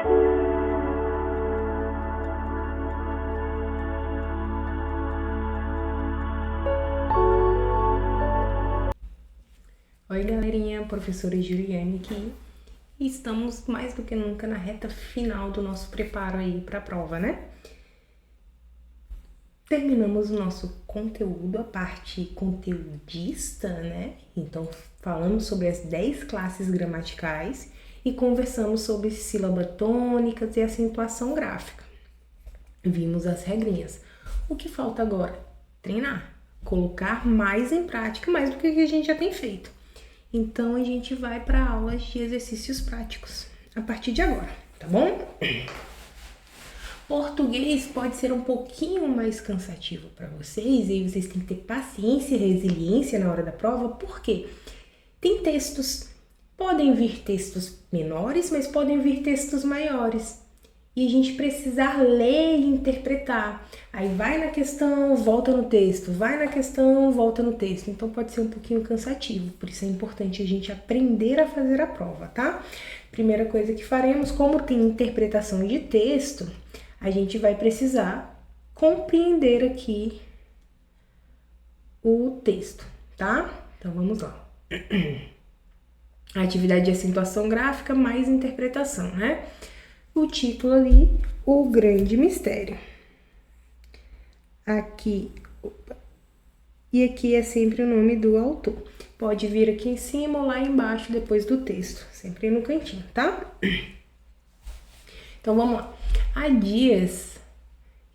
Oi galerinha, professora Juliane aqui. E estamos mais do que nunca na reta final do nosso preparo aí para a prova, né? Terminamos o nosso conteúdo, a parte conteudista, né? Então falamos sobre as 10 classes gramaticais e conversamos sobre sílabas tônicas e acentuação gráfica. Vimos as regrinhas. O que falta agora? Treinar, colocar mais em prática, mais do que a gente já tem feito. Então, a gente vai para aulas de exercícios práticos a partir de agora, tá bom? Português pode ser um pouquinho mais cansativo para vocês e vocês têm que ter paciência e resiliência na hora da prova, porque tem textos, podem vir textos menores, mas podem vir textos maiores. E a gente precisar ler e interpretar. Aí vai na questão, volta no texto, vai na questão, volta no texto. Então pode ser um pouquinho cansativo, por isso é importante a gente aprender a fazer a prova, tá? Primeira coisa que faremos, como tem interpretação de texto, a gente vai precisar compreender aqui o texto, tá? Então vamos lá. Atividade de acentuação gráfica mais interpretação, né? O título ali, O Grande Mistério. Aqui, e aqui é sempre o nome do autor. Pode vir aqui em cima ou lá embaixo depois do texto, sempre no cantinho, tá? Então vamos lá. Há dias,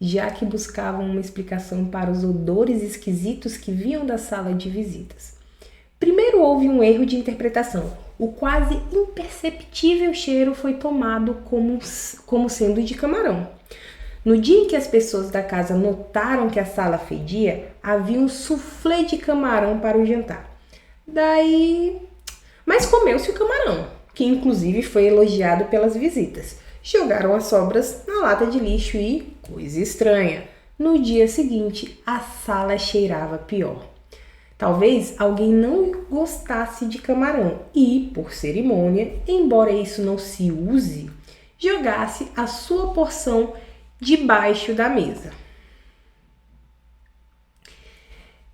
já que buscavam uma explicação para os odores esquisitos que vinham da sala de visitas. Primeiro houve um erro de interpretação. O quase imperceptível cheiro foi tomado como sendo de camarão. No dia em que as pessoas da casa notaram que a sala fedia, havia um soufflé de camarão para o jantar. Mas comeu-se o camarão, que inclusive foi elogiado pelas visitas. Jogaram as sobras na lata de lixo e, coisa estranha, no dia seguinte a sala cheirava pior. Talvez alguém não gostasse de camarão e, por cerimônia, embora isso não se use, jogasse a sua porção debaixo da mesa.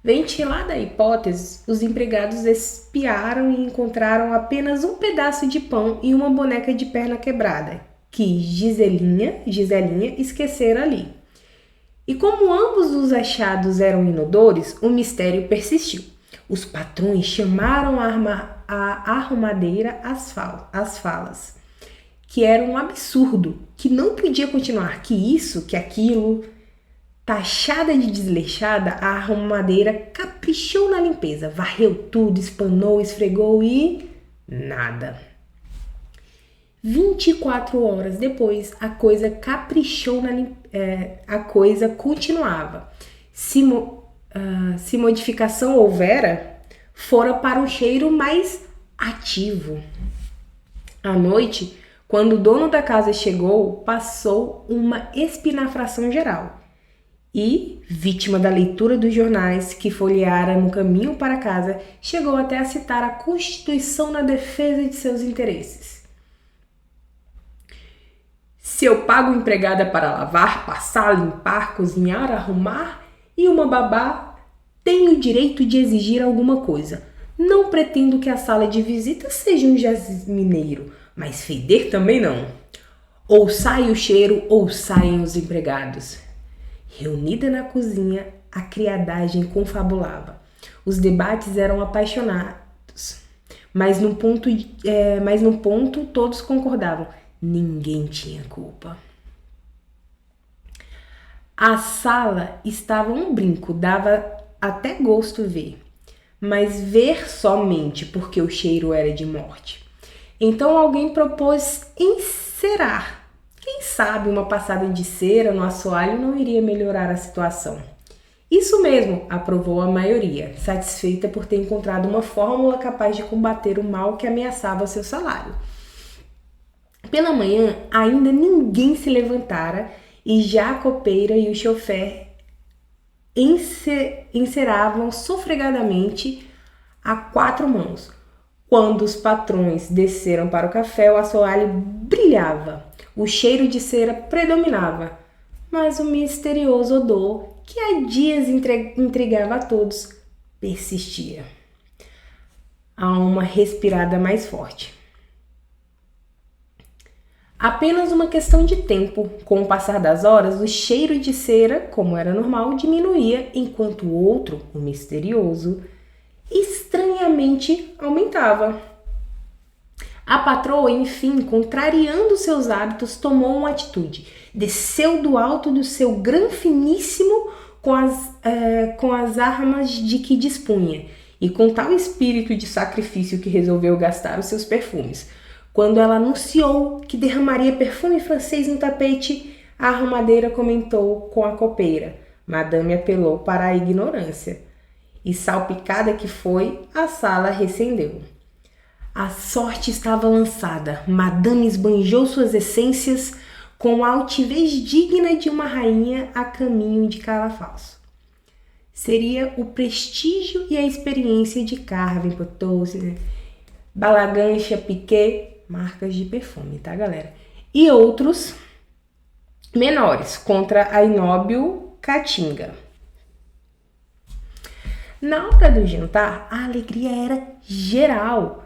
Ventilada a hipótese, os empregados espiaram e encontraram apenas um pedaço de pão e uma boneca de perna quebrada, que Giselinha esquecera ali. E como ambos os achados eram inodores, o mistério persistiu. Os patrões chamaram a arrumadeira às falas, que era um absurdo, que não podia continuar, que isso, que aquilo. Taxada de desleixada, a arrumadeira caprichou na limpeza, varreu tudo, espanou, esfregou e nada. 24 horas depois, a coisa caprichou a coisa continuava. Se modificação houvera, fora para um cheiro mais ativo. À noite, quando o dono da casa chegou, passou uma espinafração geral. E, vítima da leitura dos jornais que folheara no caminho para casa, chegou até a citar a Constituição na defesa de seus interesses. Se eu pago empregada para lavar, passar, limpar, cozinhar, arrumar e uma babá, tenho o direito de exigir alguma coisa. Não pretendo que a sala de visita seja um jasmineiro, mas feder também não. Ou sai o cheiro ou saem os empregados. Reunida na cozinha, a criadagem confabulava. Os debates eram apaixonados, mas no ponto todos concordavam. Ninguém tinha culpa. A sala estava um brinco, dava até gosto ver, mas ver somente porque o cheiro era de morte. Então alguém propôs encerar. Quem sabe uma passada de cera no assoalho não iria melhorar a situação. Isso mesmo, aprovou a maioria, satisfeita por ter encontrado uma fórmula capaz de combater o mal que ameaçava seu salário. Pela manhã, ainda ninguém se levantara e já a copeira e o chofer enceravam sofregadamente a 4 mãos. Quando os patrões desceram para o café, o assoalho brilhava. O cheiro de cera predominava, mas o misterioso odor, que há dias intrigava a todos, persistia. Há uma respirada mais forte. Apenas uma questão de tempo. Com o passar das horas, o cheiro de cera, como era normal, diminuía, enquanto o outro, o misterioso, estranhamente aumentava. A patroa, enfim, contrariando seus hábitos, tomou uma atitude. Desceu do alto do seu granfiníssimo com as armas de que dispunha, e com tal espírito de sacrifício que resolveu gastar os seus perfumes. Quando ela anunciou que derramaria perfume francês no tapete, a arrumadeira comentou com a copeira. Madame apelou para a ignorância. E salpicada que foi, a sala recendeu. A sorte estava lançada. Madame esbanjou suas essências com a altivez digna de uma rainha a caminho de Calafalso. Seria o prestígio e a experiência de Carven, Potosí, Balagancha, Piquet, marcas de perfume, tá, galera? E outros menores contra a inóbil Caatinga. Na hora do jantar, a alegria era geral.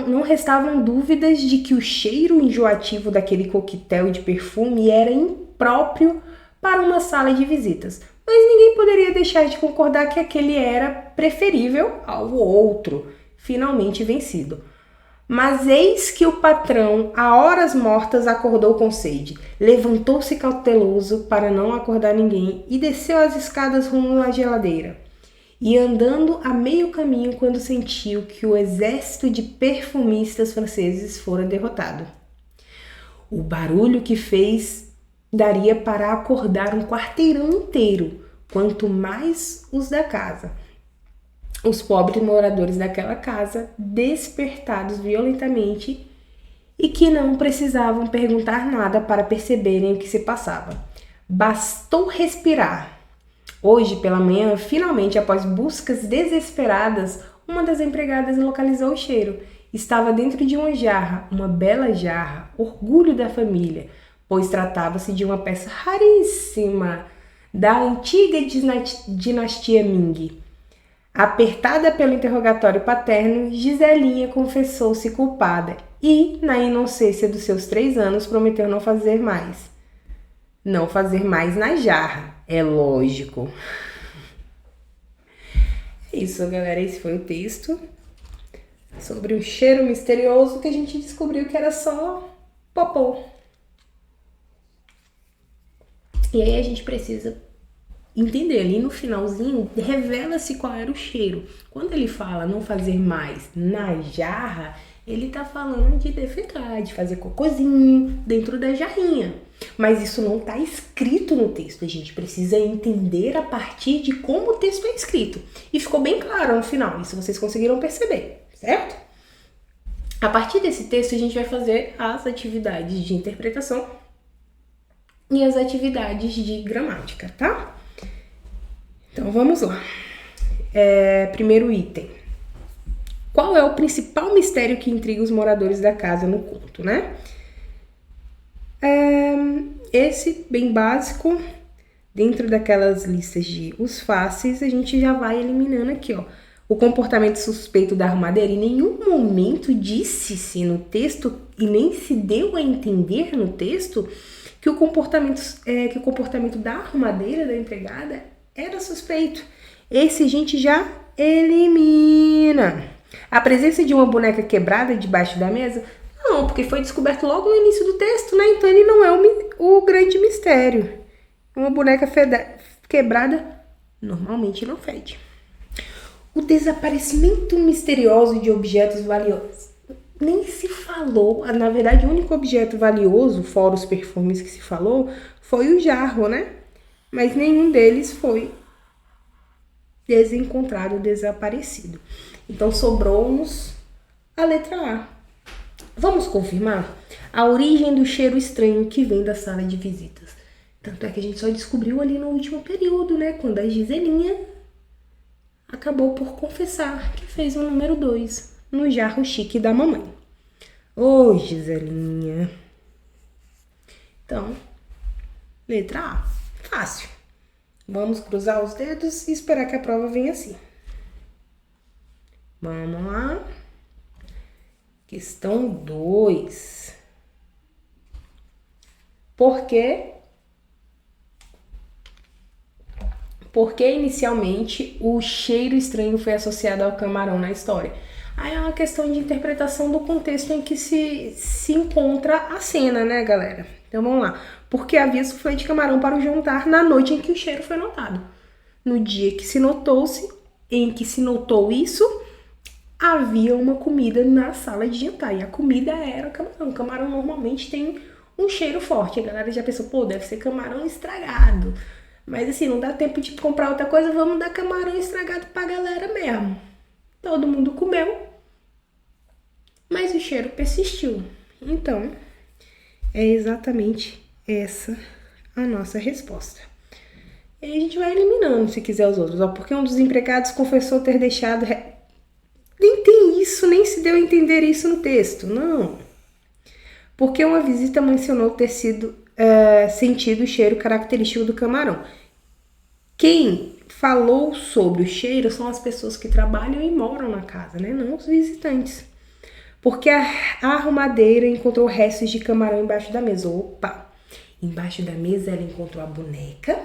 Não restavam dúvidas de que o cheiro enjoativo daquele coquetel de perfume era impróprio para uma sala de visitas. Mas ninguém poderia deixar de concordar que aquele era preferível ao outro, finalmente vencido. Mas eis que o patrão, a horas mortas, acordou com sede. Levantou-se cauteloso para não acordar ninguém e desceu as escadas rumo à geladeira. E andando a meio caminho quando sentiu que o exército de perfumistas franceses fora derrotado. O barulho que fez daria para acordar um quarteirão inteiro, quanto mais os da casa. Os pobres moradores daquela casa, despertados violentamente e que não precisavam perguntar nada para perceberem o que se passava. Bastou respirar. Hoje, pela manhã, finalmente, após buscas desesperadas, uma das empregadas localizou o cheiro. Estava dentro de uma jarra, uma bela jarra, orgulho da família, pois tratava-se de uma peça raríssima da antiga dinastia Ming. Apertada pelo interrogatório paterno, Giselinha confessou-se culpada e, na inocência dos seus 3 anos, prometeu não fazer mais. Não fazer mais na jarra, é lógico. É isso, galera. Esse foi o texto sobre o cheiro misterioso que a gente descobriu que era só popô. E aí a gente precisa entender, ali no finalzinho, revela-se qual era o cheiro. Quando ele fala não fazer mais na jarra, ele tá falando de defecar, de fazer cocôzinho dentro da jarrinha. Mas isso não tá escrito no texto, a gente precisa entender a partir de como o texto é escrito. E ficou bem claro no final, isso vocês conseguiram perceber, certo? A partir desse texto a gente vai fazer as atividades de interpretação e as atividades de gramática, tá? Então vamos lá. Primeiro item. Qual é o principal mistério que intriga os moradores da casa no conto, né? Esse, bem básico, dentro daquelas listas de os fáceis, a gente já vai eliminando aqui, ó. O comportamento suspeito da arrumadeira. Em nenhum momento disse-se no texto e nem se deu a entender no texto que o comportamento da arrumadeira, da empregada, era suspeito. Esse a gente já elimina. A presença de uma boneca quebrada debaixo da mesa? Não, porque foi descoberto logo no início do texto, né? Então ele não é o grande mistério. Uma boneca quebrada normalmente não fede. O desaparecimento misterioso de objetos valiosos. Nem se falou, na verdade o único objeto valioso, fora os perfumes que se falou, foi o jarro, né? Mas nenhum deles foi desencontrado, desaparecido. Então sobrou-nos a letra A. Vamos confirmar a origem do cheiro estranho que vem da sala de visitas. Tanto é que a gente só descobriu ali no último período, né? Quando a Giselinha acabou por confessar que fez o número 2 no jarro chique da mamãe. Ô, Giselinha, Então, letra A. Fácil. Vamos cruzar os dedos e esperar que a prova venha assim. Vamos lá. Questão 2. Por quê? Porque inicialmente o cheiro estranho foi associado ao camarão na história. Aí é uma questão de interpretação do contexto em que se encontra a cena, né, galera? Então vamos lá. Porque havia soufflé de camarão para o jantar na noite em que o cheiro foi notado. No dia que se notou isso, havia uma comida na sala de jantar. E a comida era camarão. O camarão normalmente tem um cheiro forte. A galera já pensou, pô, deve ser camarão estragado. Mas assim, não dá tempo de comprar outra coisa, vamos dar camarão estragado pra galera mesmo. Todo mundo comeu, mas o cheiro persistiu. Então, é exatamente essa a nossa resposta. E aí a gente vai eliminando, se quiser, os outros. Porque um dos empregados confessou ter deixado... Nem tem isso, nem se deu a entender isso no texto, não. Porque uma visita mencionou ter sido sentido o cheiro característico do camarão. Quem falou sobre o cheiro são as pessoas que trabalham e moram na casa, né? Não os visitantes. Porque a arrumadeira encontrou restos de camarão embaixo da mesa. Opa! Embaixo da mesa ela encontrou a boneca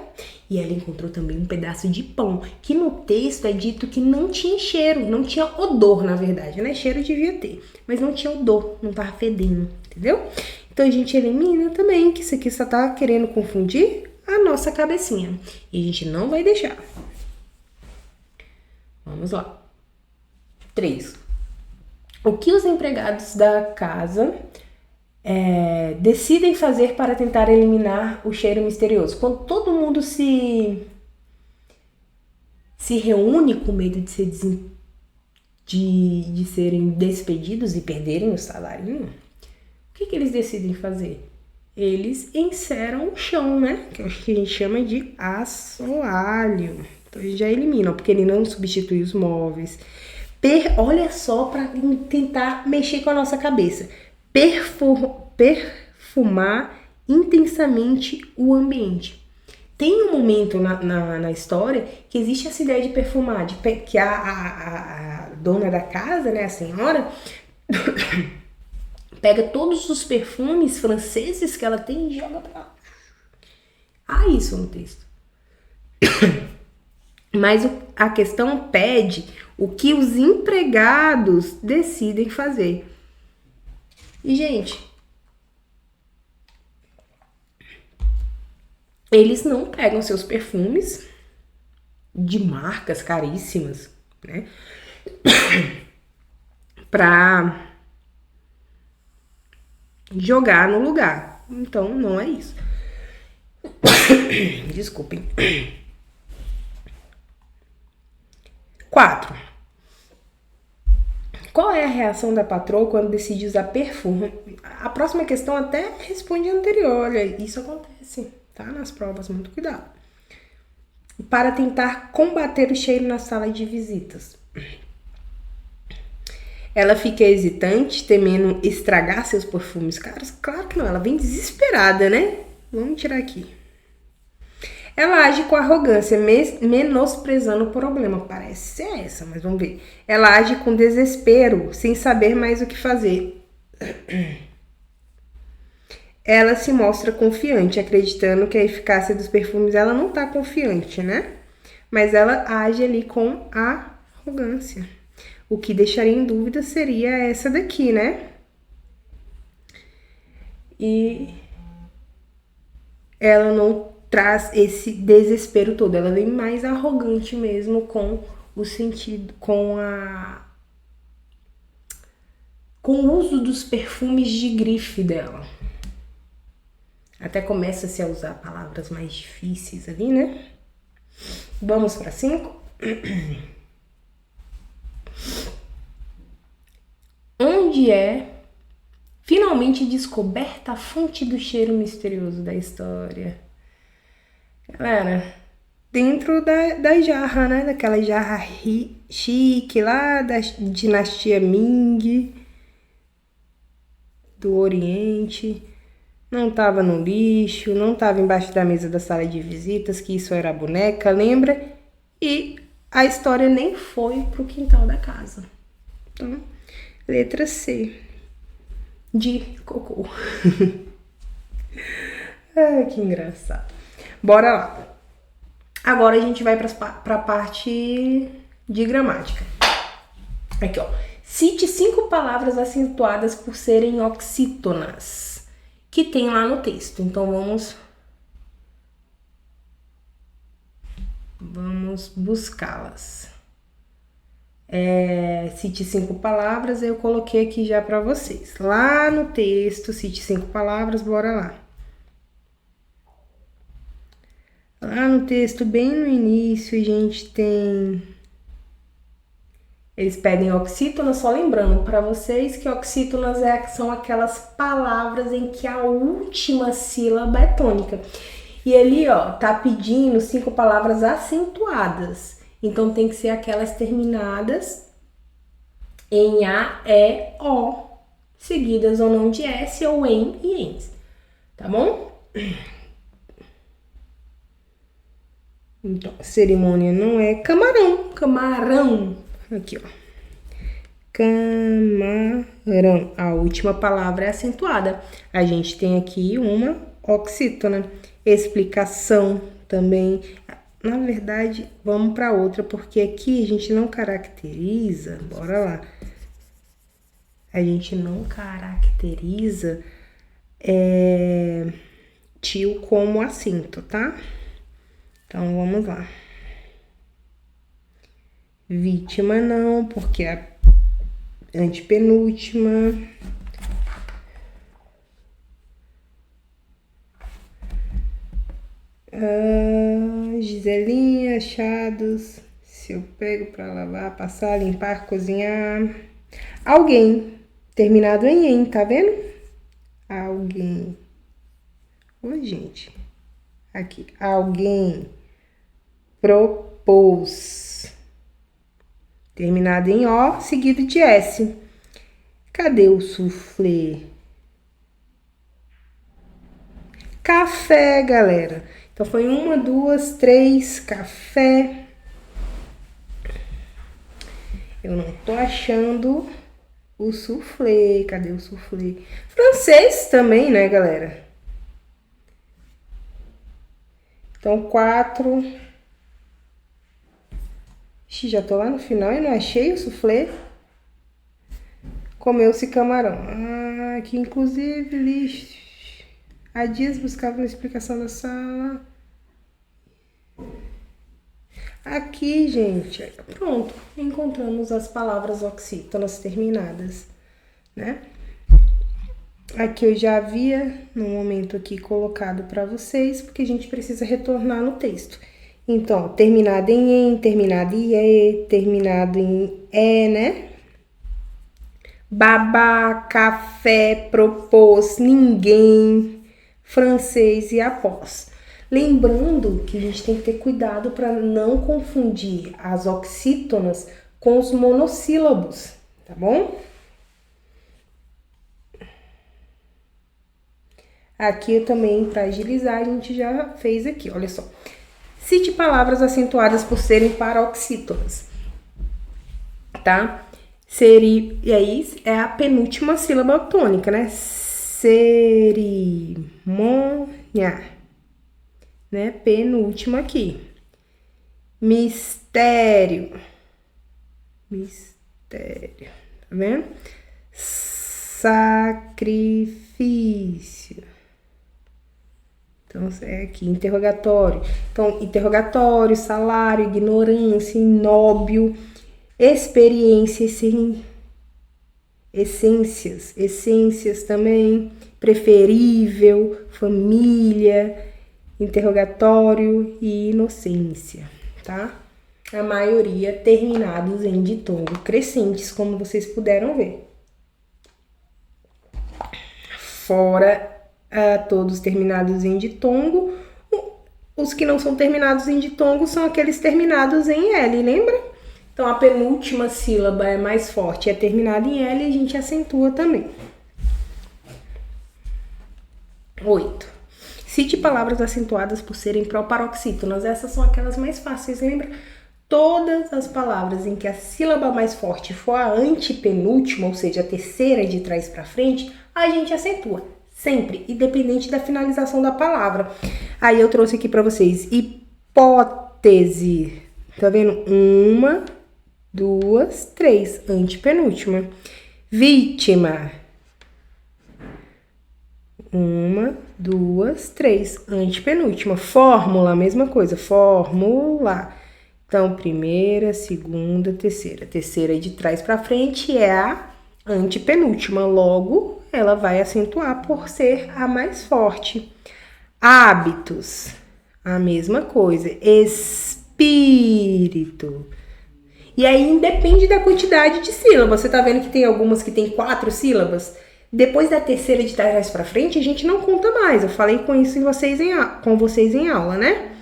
e ela encontrou também um pedaço de pão, que no texto é dito que não tinha cheiro, não tinha odor, na verdade, né? Cheiro devia ter, mas não tinha odor, não tava fedendo, entendeu? Então a gente elimina também que isso aqui só tá querendo confundir a nossa cabecinha. E a gente não vai deixar. Vamos lá. 3. O que os empregados da casa decidem fazer para tentar eliminar o cheiro misterioso? Quando todo mundo se reúne com medo de serem despedidos e perderem o salário, o que eles decidem fazer? Eles enceram o chão, né? Que é o que a gente chama de assoalho. Então eles já eliminam, porque ele não substitui os móveis. Olha só, para tentar mexer com a nossa cabeça. Perfumar intensamente o ambiente. Tem um momento na história que existe essa ideia de perfumar, que a dona da casa, né, a senhora, pega todos os perfumes franceses que ela tem e joga pra lá. Há isso no texto. Mas a questão pede o que os empregados decidem fazer. E, gente, eles não pegam seus perfumes de marcas caríssimas, né, pra jogar no lugar. Então, não é isso. Desculpem. 4. Qual é a reação da patroa quando decide usar perfume? A próxima questão até responde a anterior. Olha, isso acontece, tá? Nas provas, muito cuidado. Para tentar combater o cheiro na sala de visitas. Ela fica hesitante, temendo estragar seus perfumes caros? Claro que não, ela vem desesperada, né? Vamos tirar aqui. Ela age com arrogância, menosprezando o problema. Parece ser essa, mas vamos ver. Ela age com desespero, sem saber mais o que fazer. Ela se mostra confiante, acreditando que a eficácia dos perfumes, ela não tá confiante, né? Mas ela age ali com arrogância. O que deixaria em dúvida seria essa daqui, né? E ela não traz esse desespero todo. Ela vem mais arrogante mesmo com o sentido, com o uso dos perfumes de grife dela. Até começa-se a usar palavras mais difíceis ali, né? Vamos para 5. Onde é finalmente descoberta a fonte do cheiro misterioso da história? Galera, dentro da jarra, né? Daquela jarra chique lá da dinastia Ming, do Oriente. Não tava no lixo, não tava embaixo da mesa da sala de visitas, que isso era a boneca, lembra? E a história nem foi pro quintal da casa. Então, letra C. De cocô. Ai, que engraçado. Bora lá. Agora a gente vai pra parte de gramática. Aqui, ó. Cite 5 palavras acentuadas por serem oxítonas, que tem lá no texto. Então, vamos buscá-las. Cite 5 palavras, eu coloquei aqui já para vocês. Lá no texto, cite 5 palavras, bora lá. Lá no texto, bem no início, a gente tem... Eles pedem oxítonas, só lembrando para vocês que oxítonas são aquelas palavras em que a última sílaba é tônica. E ali, ó, tá pedindo 5 palavras acentuadas. Então, tem que ser aquelas terminadas em A, E, O, seguidas ou não de S, ou em e ens. Tá bom? Então, cerimônia não é camarão. Camarão. Aqui, ó. Camarão. A última palavra é acentuada. A gente tem aqui uma oxítona. Explicação também. Na verdade, vamos para outra, porque aqui a gente não caracteriza. Bora lá. A gente não caracteriza tio como acento, tá? Então, vamos lá. Vítima não, porque é a antepenúltima. Giselinha, achados. Se eu pego pra lavar, passar, limpar, cozinhar. Alguém. Terminado em, tá vendo? Alguém. Oi, gente. Aqui. Alguém propôs. Terminado em O, seguido de S. Cadê o soufflé? Café, galera. Então, foi 1, 2, 3, café. Eu não tô achando o soufflé. Cadê o soufflé? Francês também, né, galera? Então, 4. Ixi, já tô lá no final e não achei o soufflé. Comeu-se camarão. Que inclusive, lixo. Há dias buscava uma explicação da sala. Aqui, gente, pronto. Encontramos as palavras oxítonas terminadas, né? Aqui eu já havia, no momento aqui, colocado para vocês, porque a gente precisa retornar no texto. Então, terminado em terminado em E, terminado em E, né? Babá, café, propôs, ninguém, francês e após. Lembrando que a gente tem que ter cuidado para não confundir as oxítonas com os monossílabos, tá bom? Aqui eu também, para agilizar, a gente já fez aqui, olha só. Cite palavras acentuadas por serem paroxítonas, tá? E aí é a penúltima sílaba tônica, né? Cerimônia, né? Penúltima aqui. Mistério. Mistério, tá vendo? Sacrifício. Então, é aqui, interrogatório. Então, interrogatório, salário, ignorância, inóbio, experiência, essências também, preferível, família, interrogatório e inocência, tá? A maioria terminados em ditongo crescentes, como vocês puderam ver. Fora todos terminados em ditongo. Os que não são terminados em ditongo são aqueles terminados em L, lembra? Então, a penúltima sílaba é mais forte, é terminada em L e a gente acentua também. 8. Cite palavras acentuadas por serem proparoxítonas. Essas são aquelas mais fáceis, lembra? Todas as palavras em que a sílaba mais forte for a antepenúltima, ou seja, a terceira de trás para frente, a gente acentua. Sempre, independente da finalização da palavra. Aí eu trouxe aqui para vocês hipótese. Tá vendo? 1, 2, 3. Antepenúltima. Vítima. 1, 2, 3. Antepenúltima. Fórmula, mesma coisa. Fórmula. Então, primeira, segunda, terceira. Terceira de trás para frente é a antepenúltima. Logo, ela vai acentuar por ser a mais forte. Hábitos. A mesma coisa. Espírito. E aí, independe da quantidade de sílabas. Você tá vendo que tem algumas que tem 4 sílabas? Depois da terceira de trás para frente, a gente não conta mais. Eu falei com isso com vocês em aula, né?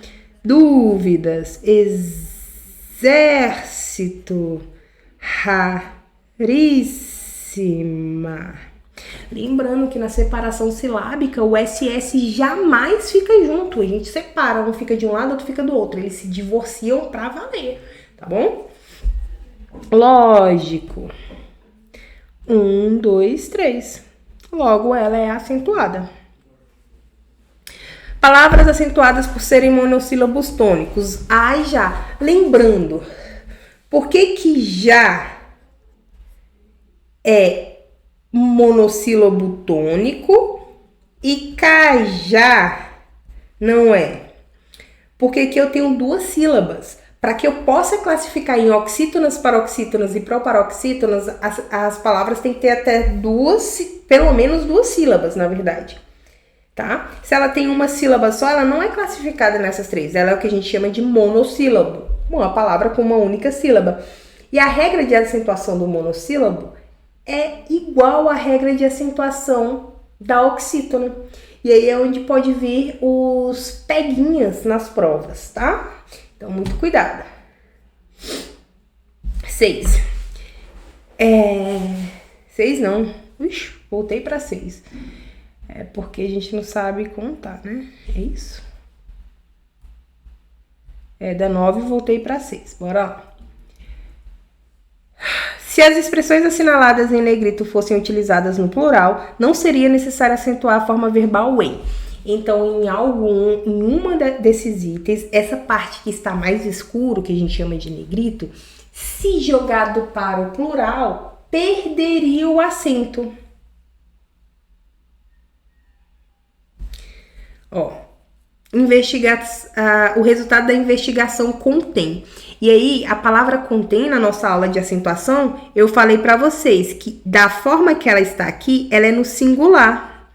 Dúvidas. Exército. Raríssima. Lembrando que na separação silábica, o SS jamais fica junto. A gente separa, um fica de um lado, outro fica do outro. Eles se divorciam pra valer, tá bom? Lógico. 1, 2, 3. Logo, ela é acentuada. Palavras acentuadas por serem monossílabos tônicos. Ai, já. Lembrando, por que já é monossílabo tônico e cajá não é? Porque aqui eu tenho 2 sílabas. Para que eu possa classificar em oxítonas, paroxítonas e proparoxítonas, as palavras têm que ter até pelo menos 2 sílabas, na verdade. Tá? Se ela tem uma sílaba só, ela não é classificada nessas 3. Ela é o que a gente chama de monossílabo. Uma palavra com uma única sílaba. E a regra de acentuação do monossílabo é igual à regra de acentuação da oxítona. E aí é onde pode vir os peguinhas nas provas, tá? Então, muito cuidado. 6. 6 não. Ixi, voltei para 6. É porque a gente não sabe contar, né? É isso? Da 9 voltei para 6. Bora lá. Se as expressões assinaladas em negrito fossem utilizadas no plural, não seria necessário acentuar a forma verbal em. Então, em uma desses itens, essa parte que está mais escuro, que a gente chama de negrito, se jogado para o plural, perderia o acento. Ó, o resultado da investigação contém. E aí, a palavra contém, na nossa aula de acentuação, eu falei para vocês que da forma que ela está aqui, ela é no singular,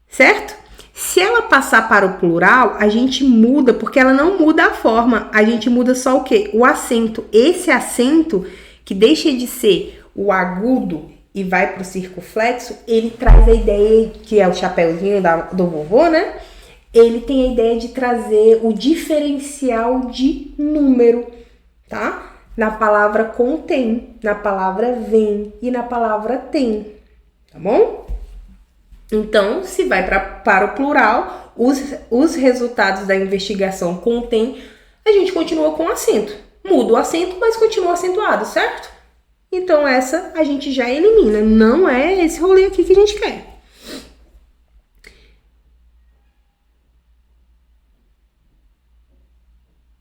certo? Se ela passar para o plural, a gente muda, porque ela não muda a forma, a gente muda só o quê? O acento. Esse acento, que deixa de ser o agudo e vai para o circunflexo, ele traz a ideia, que é o chapeuzinho do vovô, né? Ele tem a ideia de trazer o diferencial de número, tá? Na palavra contém, na palavra vem e na palavra tem, tá bom? Então, se vai para o plural, os resultados da investigação contém, a gente continua com acento. Muda o acento, mas continua acentuado, certo? Então, essa a gente já elimina. Não é esse rolê aqui que a gente quer.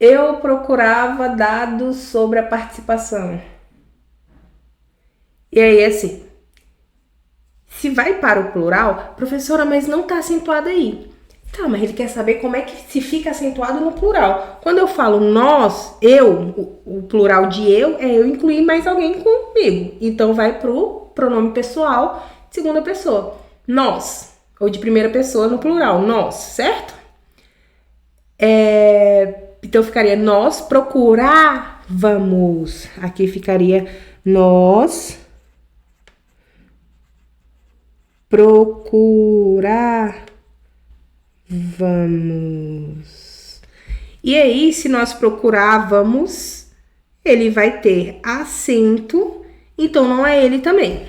Eu procurava dados sobre a participação. E aí, assim, se vai para o plural, professora, mas não está acentuado aí. Tá, mas ele quer saber como é que se fica acentuado no plural. Quando eu falo nós, eu, o plural de eu é eu incluir mais alguém comigo. Então, vai pro pronome pessoal, segunda pessoa. Nós, ou de primeira pessoa no plural, nós, certo? Então, ficaria nós procurávamos. Aqui ficaria nós procurávamos. E aí, se nós procurávamos, ele vai ter acento, então não é ele também.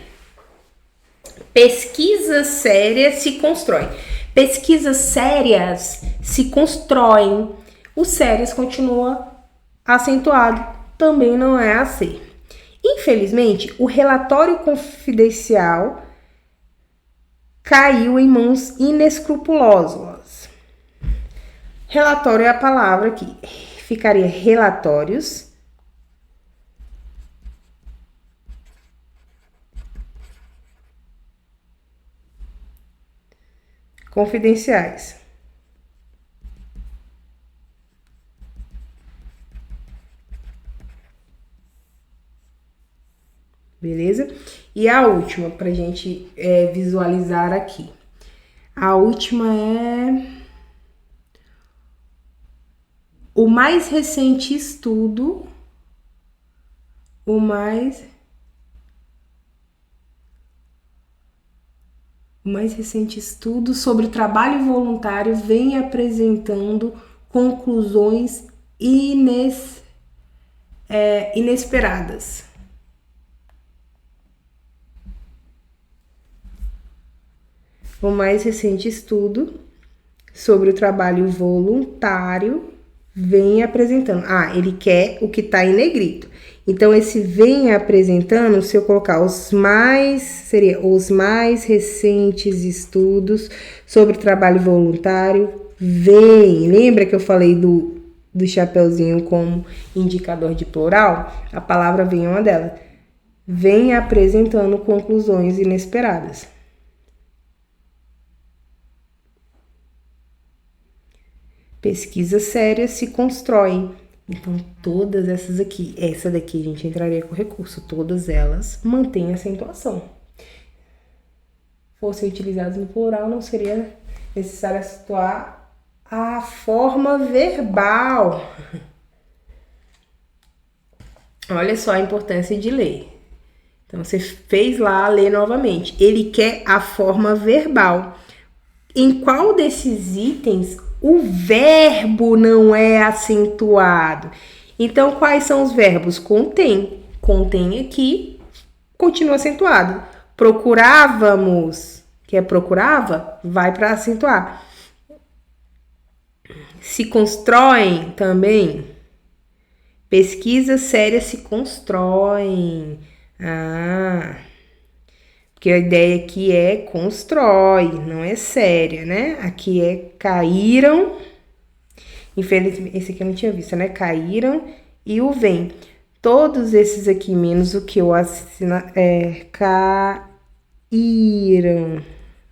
Pesquisa séria se constrói. Pesquisas sérias se constroem. O sérias continua acentuado, também não é a C. Infelizmente, o relatório confidencial caiu em mãos inescrupulosas. Relatório é a palavra aqui. Ficaria relatórios confidenciais. Beleza? E a última, pra gente visualizar aqui. A última é o mais recente estudo. O mais recente estudo sobre o trabalho voluntário vem apresentando conclusões inesperadas. O mais recente estudo sobre o trabalho voluntário vem apresentando. Ele quer o que está em negrito. Então, esse vem apresentando, se eu colocar seria os mais recentes estudos sobre o trabalho voluntário, vem. Lembra que eu falei do chapeuzinho como indicador de plural? A palavra vem é uma delas. Vem apresentando conclusões inesperadas. Pesquisas sérias se constroem. Então, todas essas aqui, essa daqui a gente entraria com recurso, todas elas mantêm acentuação. Fossem utilizadas no plural, não seria necessário acentuar a forma verbal. Olha só a importância de ler. Então, você fez lá, lê novamente. Ele quer a forma verbal. Em qual desses itens o verbo não é acentuado? Então, quais são os verbos? Contém. Contém aqui, continua acentuado. Procurávamos, que é procurava, vai para acentuar. Se constroem também. Pesquisas sérias se constroem. Porque a ideia aqui é constrói, não é séria, né? Aqui é caíram. Infelizmente, esse aqui eu não tinha visto, né? Caíram e o vem. Todos esses aqui, menos o que eu assino, caíram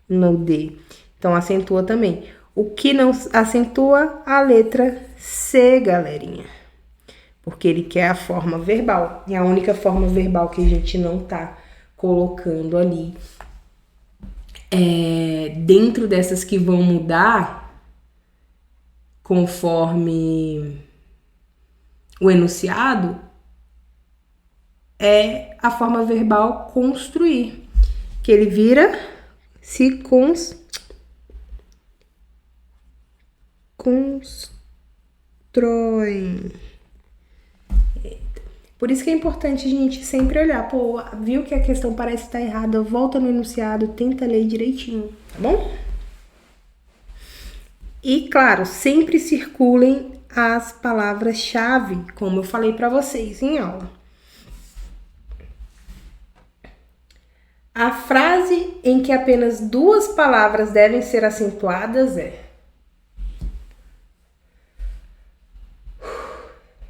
no D. Então, acentua também. O que não acentua? A letra C, galerinha. Porque ele quer a forma verbal. E a única forma verbal que a gente não tá colocando ali dentro dessas que vão mudar conforme o enunciado é a forma verbal construir, que ele vira se constrói. Por isso que é importante a gente sempre olhar, viu que a questão parece estar errada, volta no enunciado, tenta ler direitinho, tá bom? E, claro, sempre circulem as palavras-chave, como eu falei para vocês em aula. A frase em que apenas 2 palavras devem ser acentuadas é...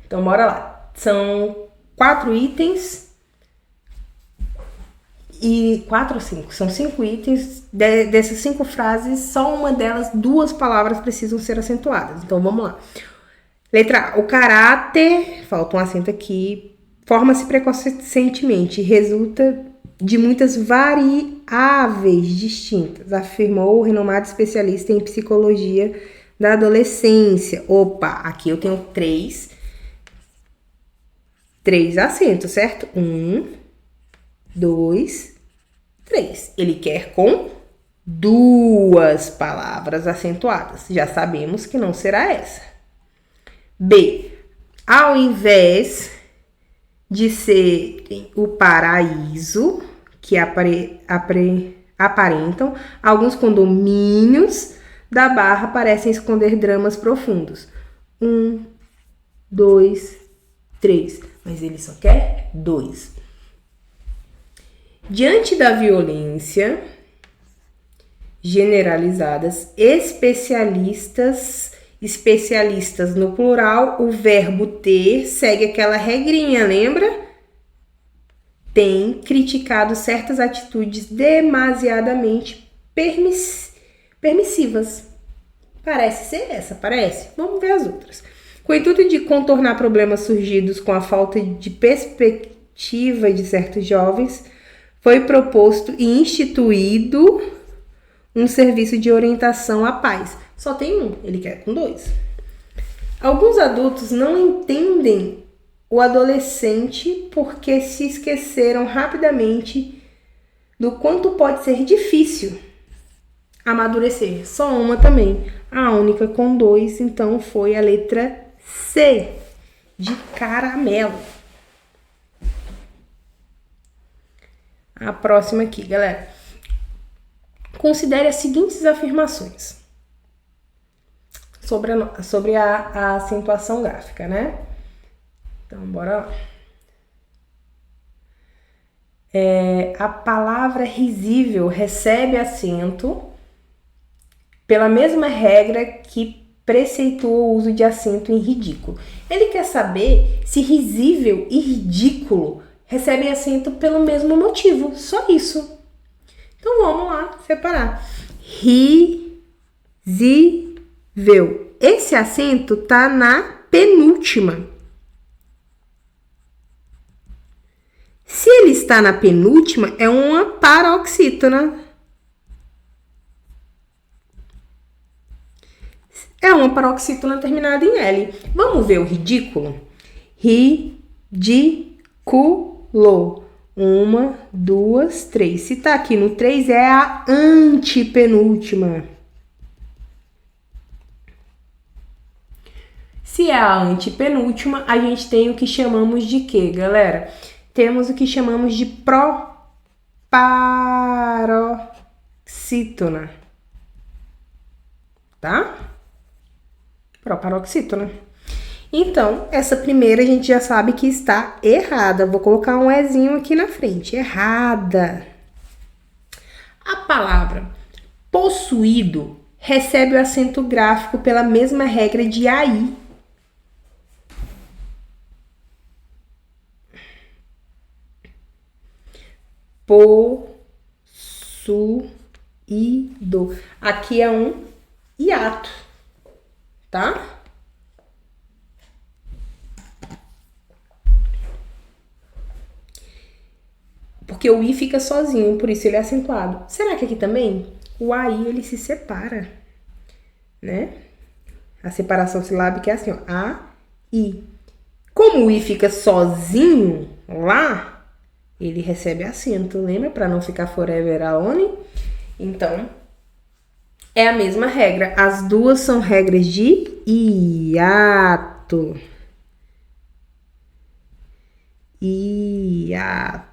Então, bora lá. São 4 itens e 4 ou 5? São 5 itens. Dessas 5 frases, só uma delas, 2 palavras precisam ser acentuadas. Então, vamos lá. Letra A. O caráter, falta um acento aqui, forma-se precocemente, resulta de muitas variáveis distintas, afirmou o renomado especialista em psicologia da adolescência. Opa, aqui eu tenho 3 acentos, certo? 1, 2, 3. Ele quer com 2 palavras acentuadas. Já sabemos que não será essa. B. Ao invés de ser o paraíso que aparentam alguns condomínios, da barra parecem esconder dramas profundos. 1, 2, 3. Mas ele só quer 2. Diante da violência generalizadas, especialistas no plural, o verbo ter segue aquela regrinha, lembra? Tem criticado certas atitudes demasiadamente permissivas. Parece ser essa, parece? Vamos ver as outras. Com o intuito de contornar problemas surgidos com a falta de perspectiva de certos jovens, foi proposto e instituído um serviço de orientação à paz. Só tem um, ele quer com 2. Alguns adultos não entendem o adolescente porque se esqueceram rapidamente do quanto pode ser difícil amadurecer. Só uma também. A única com 2, então, foi a letra C, de caramelo. A próxima aqui, galera. Considere as seguintes afirmações sobre a acentuação gráfica, né? Então, bora lá. A palavra risível recebe acento pela mesma regra que preceitua o uso de acento em ridículo. Ele quer saber se risível e ridículo recebem acento pelo mesmo motivo, só isso. Então vamos lá separar. Risível. Esse acento tá na penúltima. Se ele está na penúltima, é uma paroxítona. É uma paroxítona terminada em L. Vamos ver o ridículo? Ridículo. 1, 2, 3. Se tá aqui no 3, é a antepenúltima. Se é a antepenúltima, a gente tem o que chamamos de quê, galera? Temos o que chamamos de proparoxítona. Tá? Proparoxítona. Então, essa primeira a gente já sabe que está errada. Vou colocar um ezinho aqui na frente. Errada. A palavra possuído recebe o acento gráfico pela mesma regra de AI. Possuído. Aqui é um hiato, tá? Porque o I fica sozinho, por isso ele é acentuado. Será que aqui também? O AI, ele se separa, né? A separação silábica é assim, ó. A, I. Como o I fica sozinho lá, ele recebe acento, lembra? Para não ficar forever alone. Então, é a mesma regra. As duas são regras de hiato. Hiato.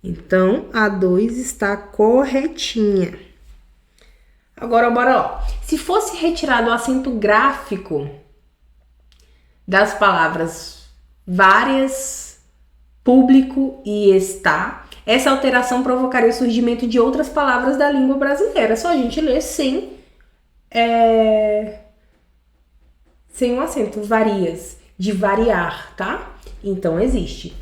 Então, a 2 está corretinha. Agora, bora lá. Se fosse retirado o acento gráfico das palavras várias, público e está, essa alteração provocaria o surgimento de outras palavras da língua brasileira. É só a gente ler sem um acento. Varias, de variar, tá? Então, existe.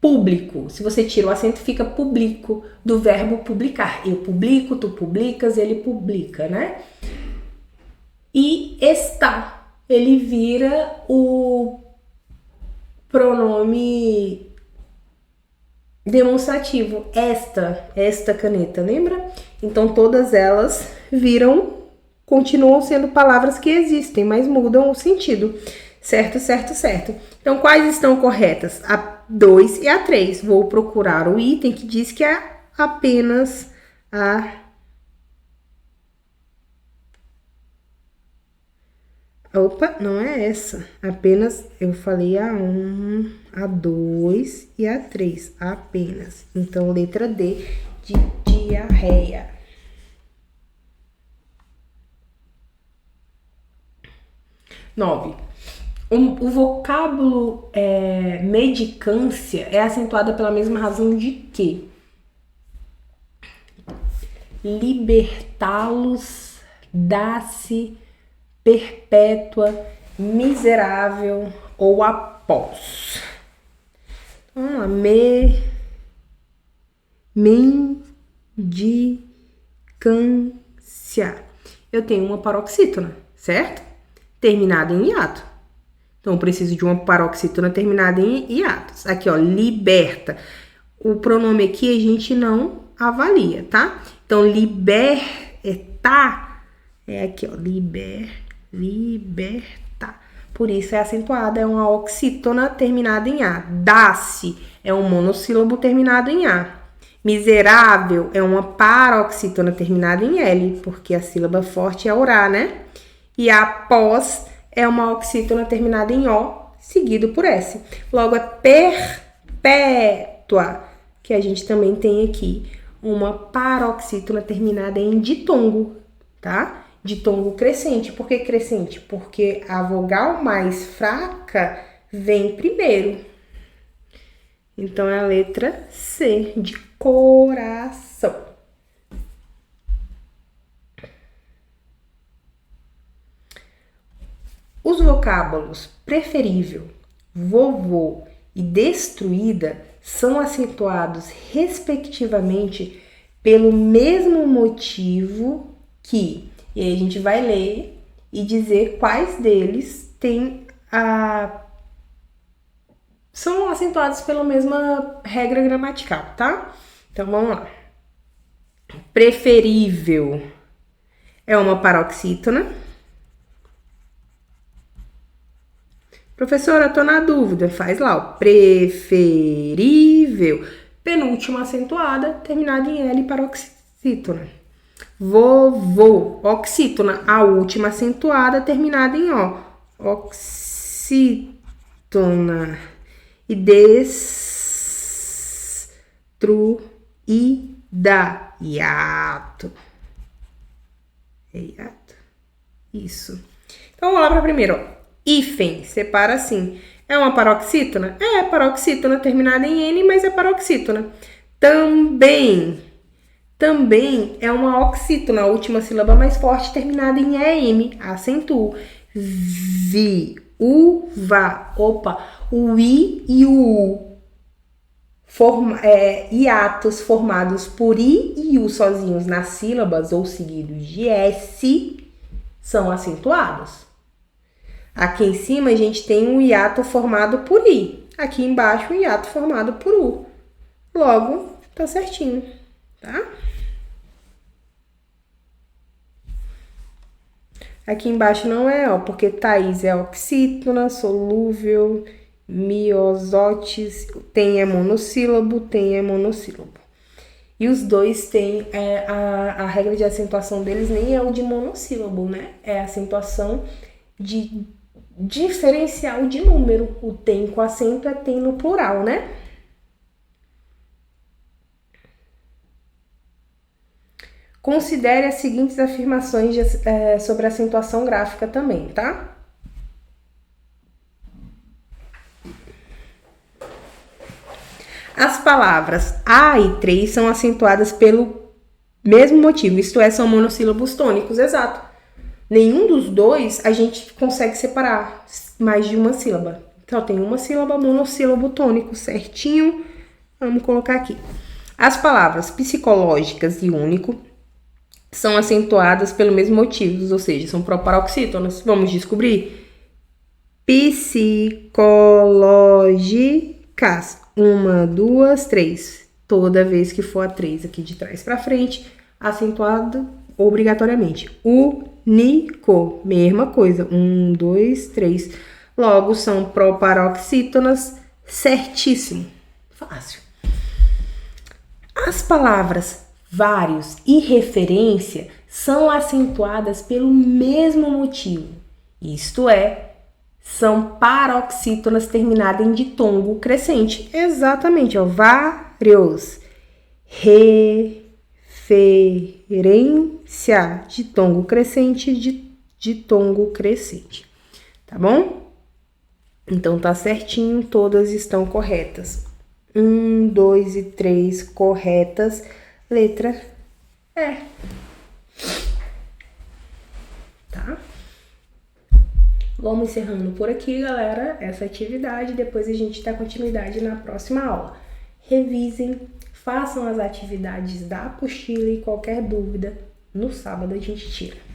Público, se você tira o acento, fica público, do verbo publicar. Eu publico, tu publicas, ele publica, né? E está, ele vira o pronome demonstrativo. Esta caneta, lembra? Então, todas elas continuam sendo palavras que existem, mas mudam o sentido. Certo, certo, certo. Então, quais estão corretas? A 2 e a 3. Vou procurar o item que diz que é apenas a... Opa, não é essa. Apenas, eu falei a 1, a 2 e a 3. Apenas. Então, letra D de diarreia. 9. O vocábulo medicância é acentuado pela mesma razão de que libertá-los, dá-se, perpétua, miserável ou após. Vamos lá. Mendicância. Eu tenho uma paroxítona, certo? Terminada em hiato. Então, eu preciso de uma paroxítona terminada em hiatos. Aqui, ó, liberta. O pronome aqui a gente não avalia, tá? Então, libertar é aqui, ó, libertar. Por isso é acentuada, é uma oxítona terminada em A. Dá-se é um monossílabo terminado em A. Miserável é uma paroxítona terminada em L, porque a sílaba forte é orar, né? E após é uma oxítona terminada em O, seguido por S. Logo, é perpétua, que a gente também tem aqui uma paroxítona terminada em ditongo, tá? Ditongo crescente. Por que crescente? Porque a vogal mais fraca vem primeiro. Então, é a letra C, de coração. Os vocábulos preferível, vovô e destruída são acentuados, respectivamente, pelo mesmo motivo que... E aí a gente vai ler e dizer quais deles são acentuados pela mesma regra gramatical, tá? Então, vamos lá. Preferível é uma paroxítona. Professora, tô na dúvida. Faz lá, ó. Preferível. Penúltima acentuada, terminada em L, paroxítona. Vovô, oxítona. A última acentuada, terminada em O. Oxítona. E destruída. Hiato. Hiato. Isso. Então, vamos lá para a primeira, ó. Hífen, separa assim. É uma paroxítona? É paroxítona terminada em N, mas é paroxítona. Também é uma oxítona, a última sílaba mais forte, terminada em EM. Acentuo. Viúva. Opa, o I e o U. Hiatos formados por I e U sozinhos nas sílabas ou seguidos de S são acentuados. Aqui em cima a gente tem um hiato formado por I. Aqui embaixo um hiato formado por U. Logo, tá certinho, tá? Aqui embaixo não é, ó, porque Thaís é oxítona, solúvel, miosotes, tem é monossílabo, tem é monossílabo. E os dois têm, a regra de acentuação deles nem é o de monossílabo, né? É a acentuação de diferencial de número. O tem com acento é tem no plural, né? Considere as seguintes afirmações sobre acentuação gráfica também, tá? As palavras a e 3 são acentuadas pelo mesmo motivo, isto é, são monossílabos tônicos, exato. Nenhum dos dois a gente consegue separar mais de uma sílaba. Então, tem uma sílaba, monossílabo tônico, certinho. Vamos colocar aqui. As palavras psicológicas e único são acentuadas pelo mesmo motivo, ou seja, são proparoxítonas. Vamos descobrir? Psicológicas. 1, 2, 3. Toda vez que for a 3 aqui de trás para frente, acentuado obrigatoriamente. Único, mesma coisa. 1, 2, 3. Logo, são proparoxítonas, certíssimo. Fácil. As palavras vários e referência são acentuadas pelo mesmo motivo. Isto é, são paroxítonas terminadas em ditongo crescente. Exatamente, ó. Vários. Referência. Ditongo crescente, ditongo crescente. tá bom? Então tá certinho, todas estão corretas. 1, 2 e 3 corretas, letra E. Tá? Vamos encerrando por aqui, galera, essa atividade. Depois a gente dá continuidade na próxima aula. Revisem, façam as atividades da apostila e qualquer dúvida, no sábado a gente tira.